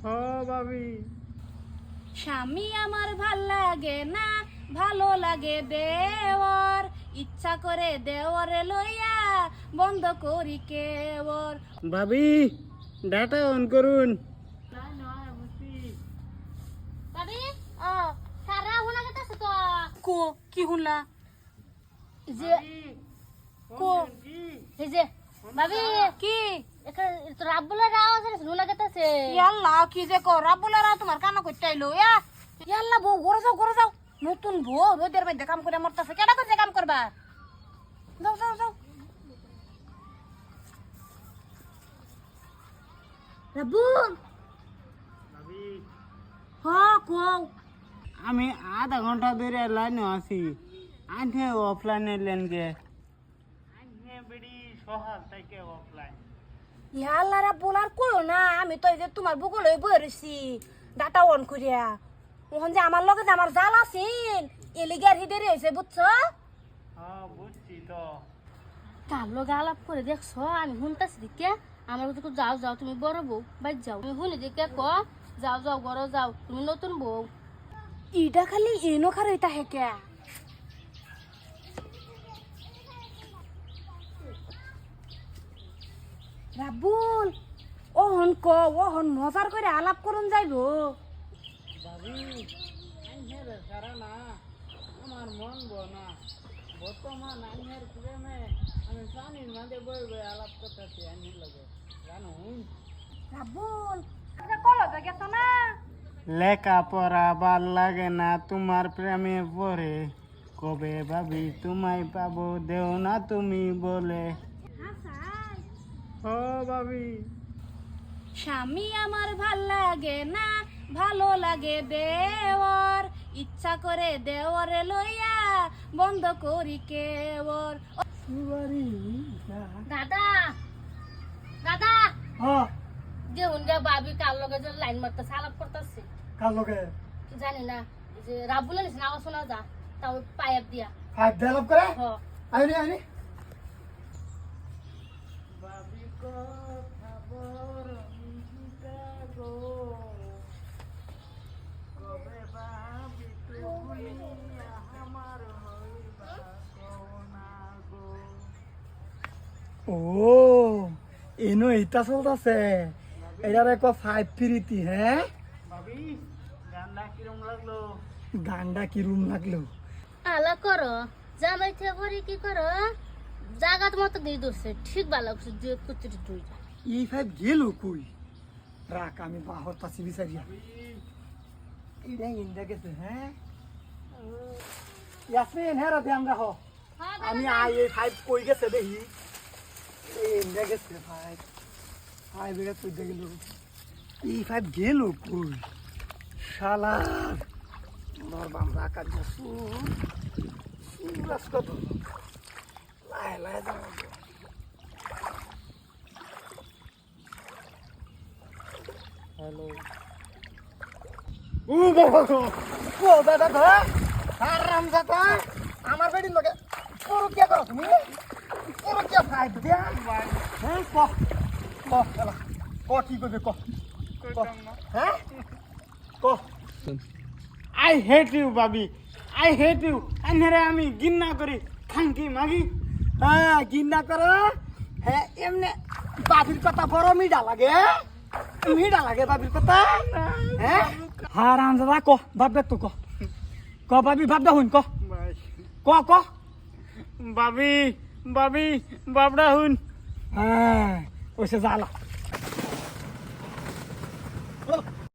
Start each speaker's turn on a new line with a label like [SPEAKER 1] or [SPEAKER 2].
[SPEAKER 1] ও ভাবি
[SPEAKER 2] স্বামী আমার ভাল লাগে না, ভালো লাগে দেওর, ইচ্ছা করে দেওরে লইয়া বন্ধ করি কেবর।
[SPEAKER 1] ভাবি ডাটা অন করুন।
[SPEAKER 3] ভাবি ও সারা হুনা গেছে তো
[SPEAKER 2] কো কি শুনলা?
[SPEAKER 3] যে কো এই যে ভাবি
[SPEAKER 2] কি
[SPEAKER 3] একটা তো রাব্বুলের আওয়াজ আছে হুনা গেছে
[SPEAKER 2] ইয়াল্লা কি যে কো রাবুলারা তোমার কানা করতে আইলো ইয়াল্লা বউ ঘরে যাও নতুন বউ রোদের মধ্যে কাম করে মরতাছে, কেডা করছে কাম করবা? যাও
[SPEAKER 3] রাব্বুল
[SPEAKER 1] ভাবি
[SPEAKER 2] হ্যাঁ কো
[SPEAKER 1] আমি আধা ঘন্টা ধরে লাইনে আছি, আনহে অফলাইনে লেনগে আনহে বেড়ি সহাল থেকে অফলাইন।
[SPEAKER 2] ইয়াল্লা রাবুলার কইও না, আমি তো এই যে তোমার বুকলে বইরেছি ডাটা অন করিয়া, ওখান যে আমার লগে যে আমার জাল আছিল এলিগার হিডেরে হয়েছে বুঝছো?
[SPEAKER 1] হ্যাঁ বুঝছি তো।
[SPEAKER 3] কার লগে আলাপ করে দেখছো? আমি শুনতেছি দেখে আমার তো যাও তুমি বড় বউ বাইর যাও, তুমি শুনি দেখে ক যাও ঘরে যাও, তুমি নতুন বউ।
[SPEAKER 2] ইটা খালি এনো খার এটা হেকে রাবুল ওহন মজার করে আলাপ করুন যাইবো।
[SPEAKER 1] ভাবি আনহে সারা না আমার মন বনা বর্তমান আনহের প্রেমে আমি পানির মাঝে বই বই আলাপ করতেছি আনহের লগে জানুন।
[SPEAKER 2] রাবুল কলেজে গেছো না?
[SPEAKER 1] লেখা পড়া ভাল লাগে না তোমার প্রেমে পড়ে, কবে ভাবি তোমায় পাবো দেও না তুমি বলে। ও ভাবি
[SPEAKER 2] স্বামী আমার ভাল লাগে না, ভালো লাগে দেওর, ইচ্ছা করে দেওরে লইয়া বন্ধ করি কেবর।
[SPEAKER 3] দাদা যে হুনগা ভাবি কার লগে যে লাইন মারতেছে আলাপ করতেছে
[SPEAKER 4] কার লগে
[SPEAKER 3] জানি না, যে রাব্বুলের নিছে আওয়াজ শোনা যা তাও পাইপ দিয়া
[SPEAKER 4] ফাইভ ডেভেলপ করে
[SPEAKER 3] হ
[SPEAKER 4] আইনি
[SPEAKER 1] ভাবি কথা বড় মিহিতা গো, কবে ভাবি তুমি আমার হইবা কোনা গো।
[SPEAKER 4] ও এনো এইটা চলতেছে এটার এক ফাইভ ফ্রিতি হ্যাঁ
[SPEAKER 1] ভাবি গানটা কিরম লাগলো?
[SPEAKER 4] গানটা কিরম লাগলো
[SPEAKER 3] আলা করো জামাই থেকে করি কি করো জাগাত মতো দিয়ে ধরছে ঠিক ভালো লাগছে দুই কুচির দুইটা
[SPEAKER 4] এই ফাইভ গেল কই রাখ আমি বাহর পাশে বিচারিয়া এটা ইন্দা গেছে হ্যাঁ ইয়াসমিন হ্যাঁ রাতে আমরা হ আমি এই ফাইভ কই গেছে দেখি এই ইন্দা গেছে ফাইভ এটা কই গেল এই ফাইভ গেল কই শালা আমার বামরা কাজ সুরাস কত লাই যাও
[SPEAKER 1] হ্যালো
[SPEAKER 4] ও বাবা ও দাদা ধা আরাম দাদা আমার বেড়ির লগে পরকিয়া করো তুমি পরকিয়া ফাইট দিয়া হ্যাঁ ক খেলা ক কি করবে ক হ্যাঁ ক
[SPEAKER 1] আই হেট ইউ ভাবি, আই হেট ইউ। আনহারে আমি গিন্না করি খাঙ্কি মাগি।
[SPEAKER 4] হ্যাঁ গিন্না করো হ্যাঁ এমনি বাবির কথা বড় মিঠা লাগে বাবির কথা হ্যাঁ হারাম দাদা ক বাপবে তো ক বাবি ভাবদা হুন ক ক
[SPEAKER 1] ভাবি ভাবি বাবড়া হুন।
[SPEAKER 4] হ্যাঁ ওইসে জ্বালা